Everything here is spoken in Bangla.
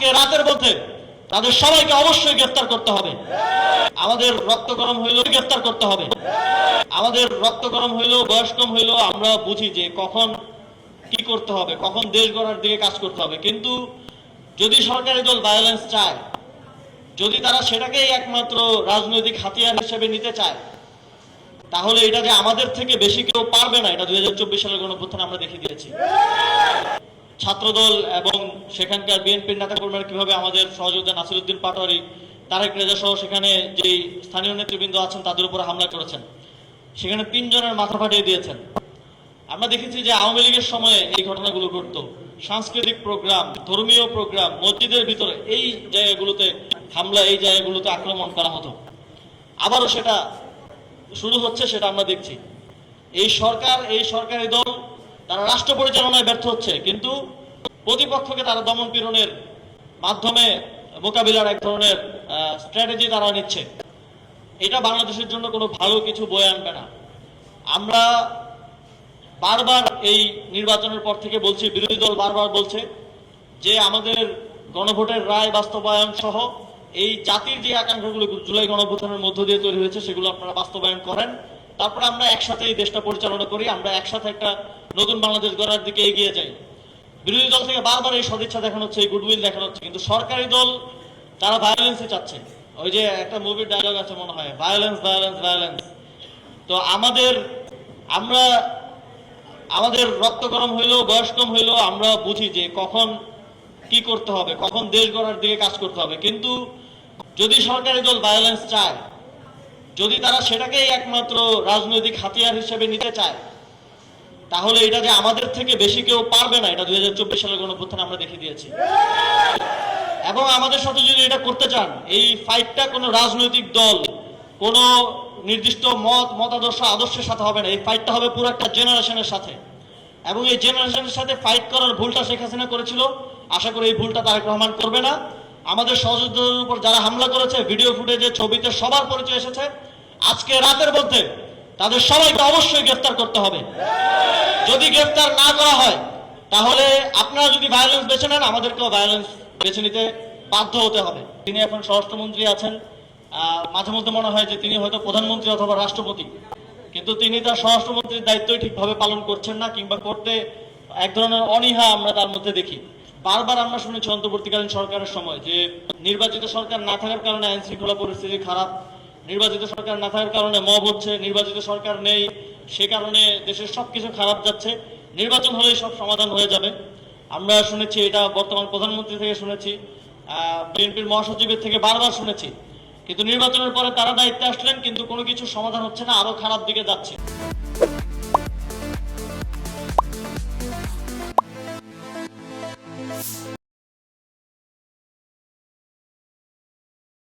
আজকে রাতের মধ্যে তাদের সবাইকে অবশ্যই গ্রেফতার করতে হবে। আমাদের রক্ত গরম হইলেও গ্রেফতার করতে হবে। আমাদের রক্ত গরম হইলেও বয়স কম হইলেও আমরা বুঝি যে কখন কি করতে হবে, কখন দেশ গড়ার দিকে কাজ করতে হবে। কিন্তু যদি সরকারি দল ভায়োলেন্স চায়, যদি তারা সেটাকেই একমাত্র রাজনৈতিক হাতিয়ার হিসেবে নিতে চায়, তাহলে এটা যে আমাদের থেকে বেশি কেউ পারবে না, এটা 2024 সালের গণঅভ্যুত্থানে আমরা দেখে দিয়েছি। ছাত্রদল এবং সেখানকার বিএনপির নেতাকর্মীরা কিভাবে আমাদের সহযোদ্ধা নাসিরউদ্দিন পাটোয়ারি, তারেক রেজা সহ সেখানে যে স্থানীয় নেতৃবৃন্দ আছেন তাদের উপর হামলা করেছেন, সেখানে 3 জনের মাথা ফাটিয়ে দিয়েছেন। আমরা দেখেছি যে আওয়ামী লীগের সময়ে এই ঘটনাগুলো ঘটতো। সাংস্কৃতিক প্রোগ্রাম, ধর্মীয় প্রোগ্রাম, মসজিদের ভিতরে এই জায়গাগুলোতে হামলা, এই জায়গাগুলোতে আক্রমণ করা হতো। আবারও সেটা শুরু হচ্ছে, সেটা আমরা দেখছি। এই সরকার, এই সরকারি দল, তারা রাষ্ট্র পরিচালনায় ব্যর্থ হচ্ছে, কিন্তু প্রতিপক্ষকে তারা দমন পীড়নের মাধ্যমে মোকাবিলার এক ধরনের স্ট্র্যাটেজি তারা নিচ্ছে। এটা বাংলাদেশের জন্য কোনো ভালো কিছু বয়ে আনবে না। আমরা বারবার এই নির্বাচনের পর থেকে বলছি, বিরোধী দল বারবার বলছে যে আমাদের গণভোটের রায় বাস্তবায়ন সহ এই জাতির যে আকাঙ্ক্ষাগুলো জুলাই গণঅভ্যুত্থানের মধ্য দিয়ে তৈরি হয়েছে সেগুলো আপনারা বাস্তবায়ন করেন, তারপরে আমরা একসাথে এই দেশটা পরিচালনা করি, আমরা একসাথে একটা নতুন বাংলাদেশ গড়ার দিকে এগিয়ে যাই। বিরোধী দল থেকে বারবার এই সদিচ্ছা দেখানো হচ্ছে, এই গুডউইল দেখানো হচ্ছে, কিন্তু সরকারি দল তারা ভায়োলেন্সই চাচ্ছে। ওই যে একটা মুভির ডায়লগ আছে মনে হয়, ভায়োলেন্স ভায়োলেন্স ভায়োলেন্স। তো আমাদের রক্ত গরম হইলেও বয়স কম হইলেও আমরা বুঝি যে কখন কি করতে হবে, কখন দেশ গড়ার দিকে কাজ করতে হবে। কিন্তু যদি সরকারি দল ভায়োলেন্স চায়, যদি তারা সেটাকেই একমাত্র রাজনৈতিক হাতিয়ার হিসেবে নিতে চায়, তাহলে এটা যে আমাদের থেকে বেশি কেউ পারবে না, এটা 2024 সালের গণঅভ্যুত্থানে আমরা দেখে দিয়েছি। এবং আমাদের সাথে যদি এটা করতে চান, এই ফাইটটা কোনো রাজনৈতিক দল, কোনো নির্দিষ্ট আদর্শের সাথে হবে না। এই ফাইটটা হবে পুরো একটা জেনারেশনের সাথে। এবং এই জেনারেশনের সাথে ফাইট করার ভুলটা শেখ হাসিনা করেছিল, আশা করি এই ভুলটা তারেক রহমান করবে না। আমাদের সহযোদ্ধাদের উপর যারা হামলা করেছে, ভিডিও ফুটেজে, ছবিতে সবার পরিচয় এসেছে। আজকে রাতের মধ্যে তাদের সবাইকে অবশ্যই গ্রেফতার করতে হবে। যদি গ্রেফতার না করা হয়, তাহলে আপনারা যদি ভায়োলেন্স বেছে নেন, আমাদেরকেও ভায়োলেন্স বেছে নিতে বাধ্য হতে হবে। তিনি এখন স্বরাষ্ট্রমন্ত্রী আছেন, মাঝে মধ্যে মনে হয় যে তিনি হয়তো প্রধানমন্ত্রী অথবা রাষ্ট্রপতি, কিন্তু তিনি তার স্বরাষ্ট্রমন্ত্রীর দায়িত্বই ঠিকভাবে পালন করছেন না, কিংবা করতে এক ধরনের অনীহা আমরা তার মধ্যে দেখি। বারবার আমরা শুনেছি অন্তর্বর্তীকালীন সরকারের সময় যে নির্বাচিত সরকার না থাকার কারণে আইন শৃঙ্খলা পরিস্থিতি খারাপ, নির্বাচিত সরকার না থাকার কারণে মব হচ্ছে, নির্বাচিত সরকার নেই সে কারণে দেশের সবকিছু খারাপ যাচ্ছে, নির্বাচন হলেই সব সমাধান হয়ে যাবে। আমরা শুনেছি, এটা বর্তমান প্রধানমন্ত্রী থেকে শুনেছি, বিএনপির মহাসচিবের থেকে বারবার শুনেছি। কিন্তু নির্বাচনের পরে তারা দায়িত্বে আসলেন, কিন্তু কোনো কিছু সমাধান হচ্ছে না, আরো খারাপ দিকে যাচ্ছে।